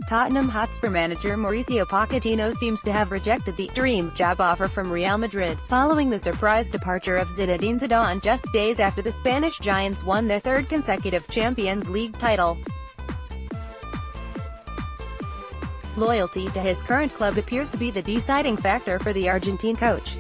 Tottenham Hotspur manager Mauricio Pochettino seems to have rejected the dream job offer from Real Madrid, following the surprise departure of Zinedine Zidane just days after the Spanish Giants won their third consecutive Champions League title. Loyalty to his current club appears to be the deciding factor for the Argentine coach.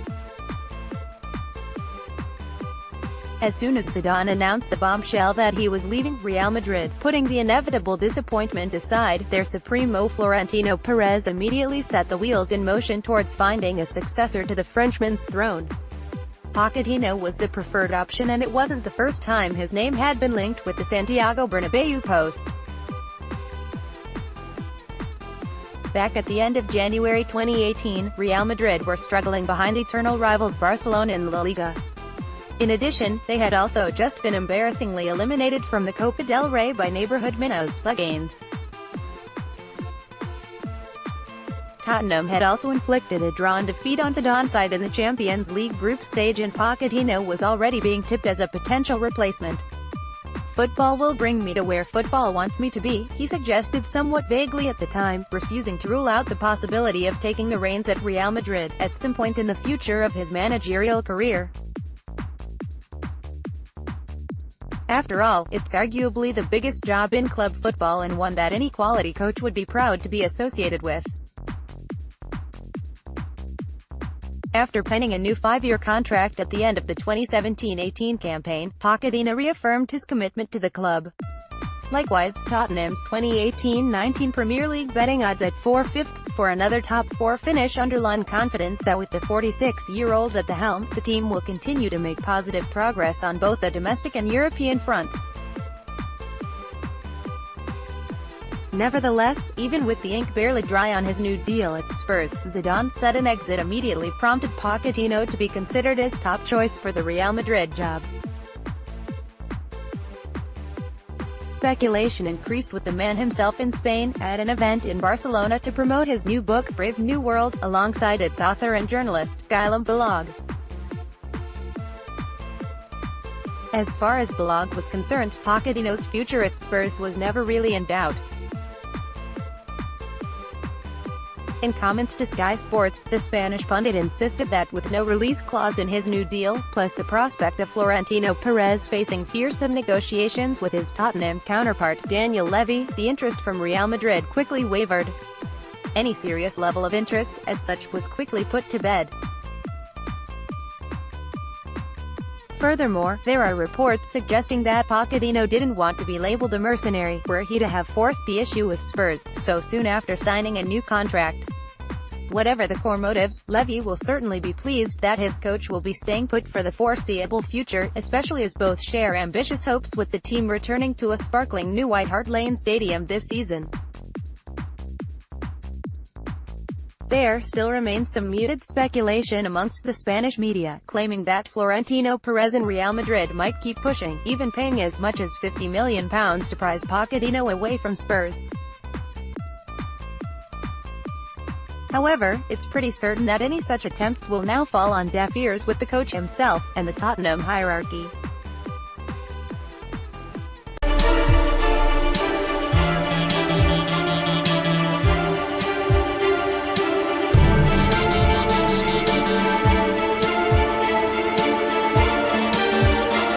As soon as Zidane announced the bombshell that he was leaving Real Madrid, putting the inevitable disappointment aside, their supremo Florentino Pérez immediately set the wheels in motion towards finding a successor to the Frenchman's throne. Pochettino was the preferred option, and it wasn't the first time his name had been linked with the Santiago Bernabeu post. Back at the end of January 2018, Real Madrid were struggling behind eternal rivals Barcelona in La Liga. In addition, they had also just been embarrassingly eliminated from the Copa del Rey by neighborhood minnows, Leganes. Tottenham had also inflicted a drawn defeat on Zidane's side in the Champions League group stage, and Pochettino was already being tipped as a potential replacement. "Football will bring me to where football wants me to be," he suggested somewhat vaguely at the time, refusing to rule out the possibility of taking the reins at Real Madrid at some point in the future of his managerial career. After all, it's arguably the biggest job in club football, and one that any quality coach would be proud to be associated with. After penning a new 5-year contract at the end of the 2017-18 campaign, Pochettino reaffirmed his commitment to the club. Likewise, Tottenham's 2018-19 Premier League betting odds at 4/5 for another top-4 finish underline confidence that with the 46-year-old at the helm, the team will continue to make positive progress on both the domestic and European fronts. Nevertheless, even with the ink barely dry on his new deal at Spurs, Zidane's sudden exit immediately prompted Pochettino to be considered as top choice for the Real Madrid job. Speculation increased with the man himself in Spain, at an event in Barcelona to promote his new book, Brave New World, alongside its author and journalist, Guillem Balog. As far as Balog was concerned, Pochettino's future at Spurs was never really in doubt. In comments to Sky Sports, the Spanish pundit insisted that with no release clause in his new deal, plus the prospect of Florentino Pérez facing fearsome negotiations with his Tottenham counterpart, Daniel Levy, the interest from Real Madrid quickly wavered. Any serious level of interest, as such, was quickly put to bed. Furthermore, there are reports suggesting that Pochettino didn't want to be labeled a mercenary, were he to have forced the issue with Spurs, so soon after signing a new contract. Whatever the core motives, Levy will certainly be pleased that his coach will be staying put for the foreseeable future, especially as both share ambitious hopes with the team returning to a sparkling new White Hart Lane stadium this season. There still remains some muted speculation amongst the Spanish media, claiming that Florentino Pérez and Real Madrid might keep pushing, even paying as much as £50 million to prize Pochettino away from Spurs. However, it's pretty certain that any such attempts will now fall on deaf ears with the coach himself, and the Tottenham hierarchy.